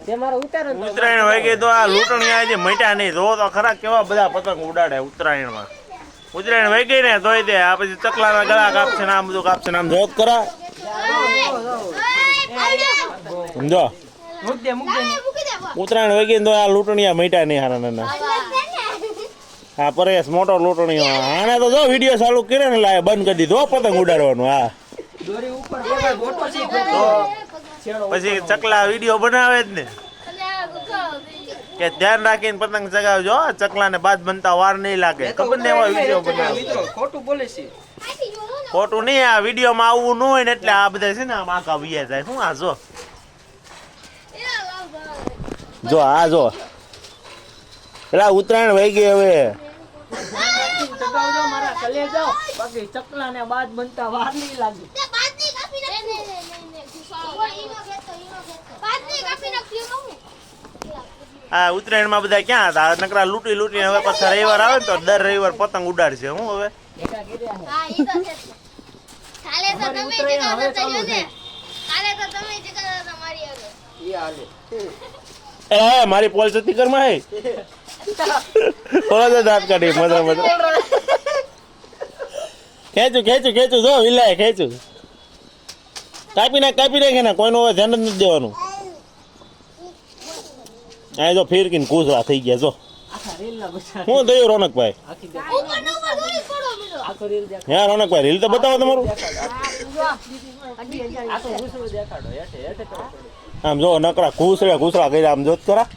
ઉત્તરાયણ વાગે તો આ લૂંટણી આજે મટ્યા નહીં. જો તો ખરા કેવા બધા પતંગ ઉડાડે ઉત્તરાયણમાં. ઉત્તરાયણ વાગી ને તોય દે આ પછી ચકલાના ગળા કાપશે ને આમ બધું કાપશે ને આમ જોત કરા સમજો. ઉત્તરાયણ વાગી તો આ લૂંટણીયા મટ્યા નહીં હારા નાના. હા પરેશ મોટો લૂંટણીઓ આને તો જો વિડીયો ચાલુ કરે ને લાય બંધ કરી દીધો પતંગ ઉડાડવાનું. હા પછી ચકલા વિડીયો બનાવે જ ને કે ધ્યાન રાખીને પતંગ ચગાવજો. ચકલા ને બાદ બનતા વાર નહીં લાગે. ખબર ને એવા વિડીયો બનાવે. ખોટું બોલે છે. ખોટું નહીં. આ વિડીયો માં આવવું ન હોય ને એટલે આ બધા છે ને આમ આખા વિયા જાય. શું આ જો જો આ જો પેલા ઉત્તરાયણ વહી ગઈ હવે. ચકલા ને બાદ બનતા વાર નહીં લાગે. આ ઉત્તરાયણ માં બધા ક્યાં હતા? નકરા લૂંટી લૂંટીને હવે પાછા રવિવાર આવે ને તો દર રવિવાર પતંગ ઉડાડશે. હું હવે મારી પોલ સતીકર માં થોડા દાંત કાઢી મધર મધર ખેંચું ખેંચું ખેંચું જો વિલાય ખેંચું કાપી નાખે ને કોઈનું હવે ધ્યાન જ નથી દેવાનું. આ જો ફિરકીને કૂતરા થઈ ગયા જો. હું થયું રોનકભાઈ? હા રોનકભાઈ રીલ તો બતાવો તમારું. આમ જો નકરા ઘૂસરા કર્યા આમ જોત કરા.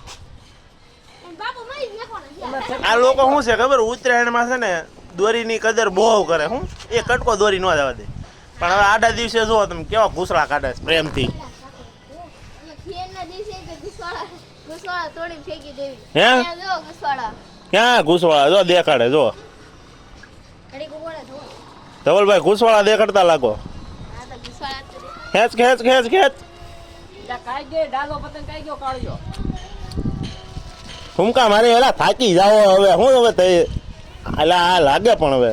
આ લોકો શું છે ખબર ઉત્તરાયણમાં છે ને દોરીની કદર બહુ કરે. હું એ કટકો દોરી ન જવા દે. પણ હવે આડા દિવસે જો તમે કેવા ઘૂસરા કાઢે પ્રેમથી. હે ક્યાં ઘૂસવાળા જો દેખાડે જો. ધવલભાઈ ઘૂસવાળા દેખાડતા લાગો. ખેંચ ખેંચ ખેંચ ખેંચ. હુમકા મારી એલા થાકી જાઓ હવે. હું હવે એલા આ લાગે પણ હવે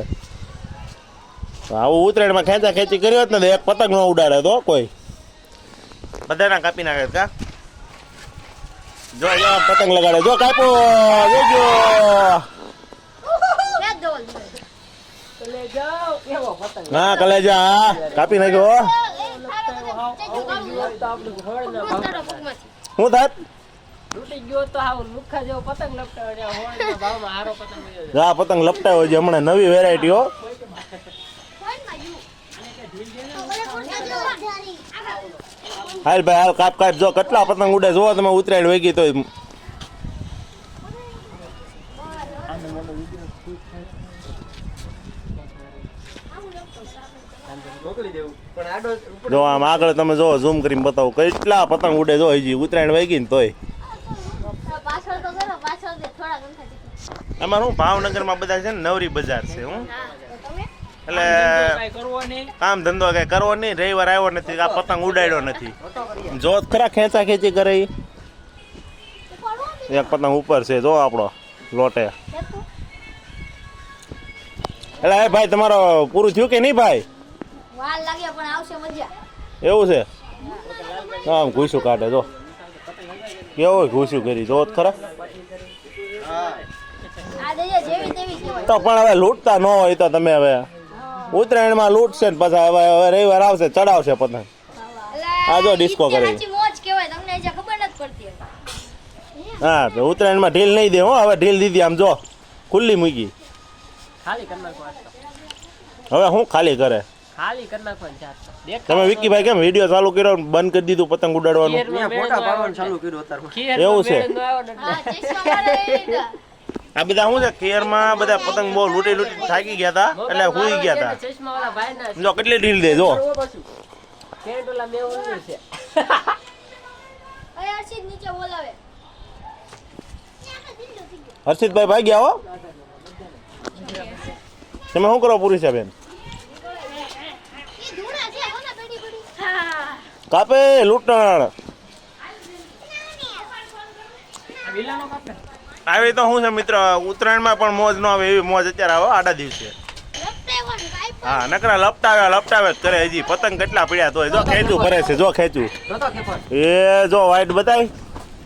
આવું ઉત્તરાયણમાં ખેંચા ખેંચી કરી હોત ને એક પતંગ ન ઉડાડે તો કોઈ બધાના કાપી નાખે. કા જો પતંગ લગાડે જો કાપો જોજો. હા કલેજા કાપી નાખ્યો. શું થાત? હા પતંગ લપટાયો છે હમણાં નવી વેરાયટી હો. હાલ ભાઈ હાલ કાપ કાપ જો કેટલા પતંગ ઉડે જોવો તમે ઉત્તરાયણ વહી ગઈ તો. જો આમ આગળ તમે જો ઝૂમ કરીને બતાવો કેટલા પતંગ ઉડે જો હજી ઉત્તરાયણ વહી ગઈ ને તોય. અમારે હું ભાવનગરમાં બધા છે ને નવરી બજાર છે. હું એટલે કામ ધંધો કઈ કરવો નહીં. રવિવાર આવ્યો નથી આ પતંગ ઉડાડ્યો નથી. જો ખરા ખેંચા ખેંચી કરે. એક પતંગ ઉપર છે જો આપણો લોટે. એટલે ભાઈ તમારો પૂરું થયું કે નહીં ભાઈ? એવું છે આમ ઘૂસું કાઢે જો કેવું ઘૂસું કરી જો ખરા. તો પણ હવે લૂંટતા ન હોય તો તમે હવે ઉત્તરાયણમાં લૂંટશે ને પછી હવે રવિવાર આવશે ચડાવશે પતંગ. આ જો ડિસ્કો કરે. હા તો ઉત્તરાયણમાં ઢીલ નહીં દે. હો હવે ઢીલ દીધી આમ જો ખુલ્લી મૂકી. હવે શું ખાલી કરે? તમે વિક્કીભાઈ કેમ વિડીયો ચાલુ કર્યો બંધ કરી દીધું પતંગ ઉડાડવાનું? એવું છે. આ બધા શું છે કેરમાં બધા પતંગ બહુ લૂંટી લૂંટી થાકી ગયા હતા એટલે હુઈ ગયા હતા. જો કેટલી ઢીલ દે જો. હર્ષિતભાઈ ભાઈ ગયા હો. તમે શું કરો પૂરી છે બેન? કાપે લૂંટણ આવી તો શું છે મિત્ર ઉત્તરાયણમાં પણ મોજ ન આવે એવી મોજ અત્યારે આવે આડા દિવસે. હા નકરા લપટાવે જ કરે. હજી પતંગ કેટલા પડ્યા તો જો ખેંચું કરે છે જો ખેંચું. એ જો વાઈટ બતાવી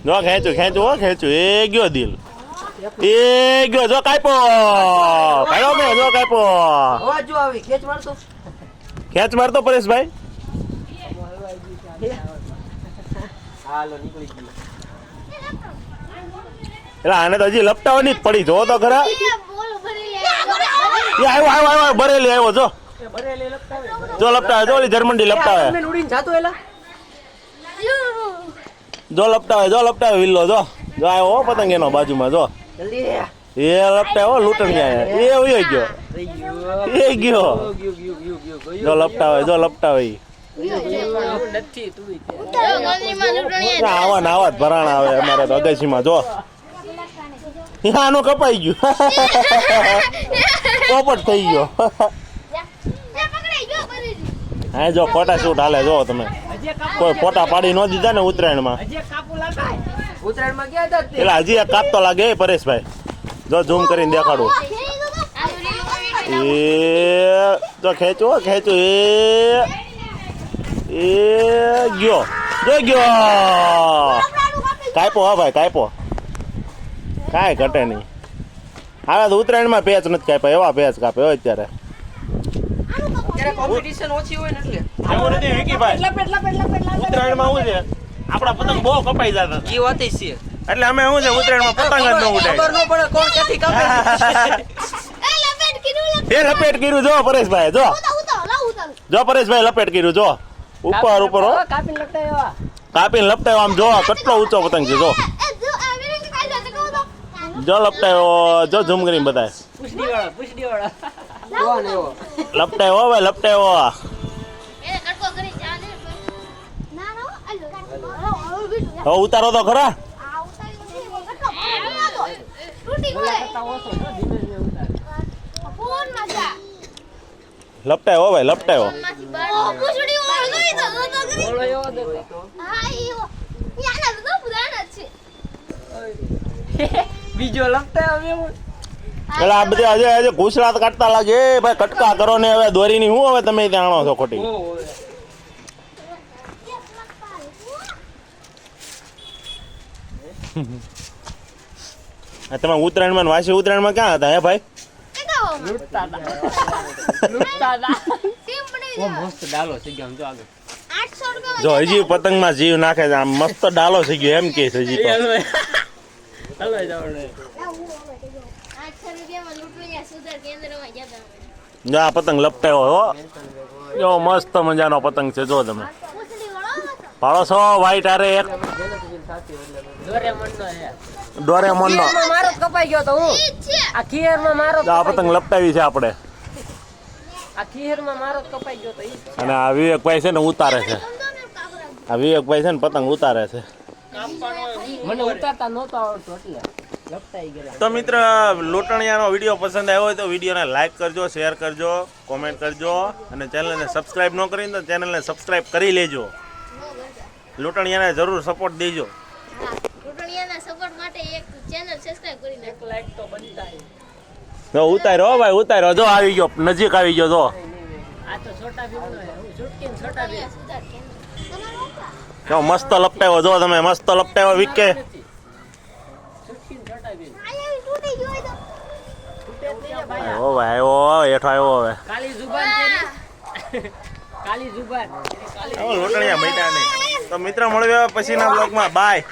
જો ખેંચું ખેંચું હો ખેંચું એ ગયો દિલ એ ગયો જો કાપ્યો કાઢો મેં જો કાપ્યો અવાજ જો આવી ખેંચ મારતો ખેંચ મારતો પરેશભાઈ હાલો નીકળી ગયો એટલે આને તો હજી લપટાવાની જ પડી જો તો ખરા એ આવ્યો ભરેલી આવ્યો જો બરેલી લપટાવે જો લપટાવે જો ઓલી જર્મંડી લપટાવે મેં ઉડીને જાતો એલા જો લપટાવે વિલ્લો જો જો આવ્યો હો પતંગ એનો બાજુમાં જો જલ્દી એ લપટાવો લૂંટણ ગયા એ વયો ગયો એ ગયો જો લપટાવે નથી તું આવા ને આવા જ ભરાણા આવે અમારે તો અગાસીમાં જો આનું કપાઈ ગયું પોપટ થઈ ગયો હા જો ફોટા શૂટ હાલે જો તમે કોઈ ફોટા પાડી ન દીધા ને ઉત્તરાયણમાં ઉત્તરાયણમાં ગયા હતા તે એટલે હજી એક કાપતો લાગે એ પરેશભાઈ જો ઝૂમ કરીને દેખાડું એ જો ખેંચો એ ગયો જો ગયો કાપ્યો હા ભાઈ કાપ્યો કાંઈ ઘટે નહીં હવે તો ઉત્તરાયણમાં પેચ નથી કાપ્યા એવા પેચ કાપે હોય અત્યારે ત્યારે કોમ્પિટિશન ઓછી હોય ને એટલે એવું નથી વિકીભાઈ ઉત્તરાયણમાં શું છે આપણા પતંગ બહુ કપાઈ જતા ઈ વાત છે એટલે અમે શું છે ઉત્તરાયણમાં પતંગ જ ન ઉડાય ખબર ન પડે કોણ ક્યાંથી કાપે એ લપેટ કર્યું જો પરેશભાઈ જો પરેશભાઈ લપેટ કર્યું જો ઉપર હો કાપીને લપટાવ્યા કાપીને લપટાયો આમ જો કેટલો ઊંચો પતંગ છે જો લપટાયો જો ઝૂમ કરીને બતાય પૂછડી વાળા કોણ એવો લપટાયો ભાઈ લપટાયો હવે ઉતારો તો ખરા લપટાયો ભાઈ લપટાયો બોલો એવો દે બીજો લપટાવ્યો એવો પેલા આ બધા આજે ઘૂસરાત કાઢતા લાગે એ ભાઈ કટકા કરો ને હવે દોરીની હું હવે તમે ત્યાં આણો છો ખોટી તમે ઉત્તરાયણમાં ને વાસી ઉત્તરાયણમાં ક્યાં હતા હે ભાઈ મસ્ત ડાલો છે ગમ જો આગળ જો હજી પતંગમાં જીવ નાખે છે આમ મસ્ત ડાલો થઈ ગયો એમ કે છે હજી તો હલવાઈ જવાનું જો આ પતંગ લપટાયો હો જો મસ્ત મજાનો પતંગ છે જો તમે પાડો છો વ્હાઈટ આરે એક ડોરેમોનનો મારો કપાઈ ગયો તો હું આ ખીરમાં મારો જો આ પતંગ લપટાવી છે આપણે આ ખીરમાં મારો કપાઈ ગયો તો ઈ અને આ વિવેકભાઈ છે ને ઉતારે છે આ વિવેકભાઈ છે ને પતંગ ઉતારે છે મને ઉતારતા નહોતો આવડતું એટલે લપટાઈ ગયેલા તો મિત્ર લોટણિયાનો વિડીયો પસંદ આવ્યો હોય તો વિડીયોને લાઈક કરજો શેર કરજો કોમેન્ટ કરજો અને ચેનલને સબસ્ક્રાઈબ ન કરીને તો ચેનલને સબસ્ક્રાઈબ કરી લેજો લોટણિયાને જરૂર સપોર્ટ દેજો સપોર્ટ માટે એક ચેનલ સબસ્ક્રાઇબ કરી નાખો લાઈક તો બનતા જો ઉતાર્યો ભાઈ ઉતાર્યો જો આવી ગયો નજીક આવી ગયો જો આ તો છોટા ભીમનો હે હું છૂટકીને છોટા ભીમ જો મસ્ત લપટાવ્યો જો તમે મસ્ત લપટાવ્યો વિકે છૂટકીને છોટા ભીમ તૂટી ગયો તો ઓ ભાઈ આવ્યો હેઠો આવ્યો હવે કાલી જુબાન તેરી કાલી જુબાન લોટણિયા મૈદાને તો મિત્ર મળ્યો પછીના બ્લોગમાં બાય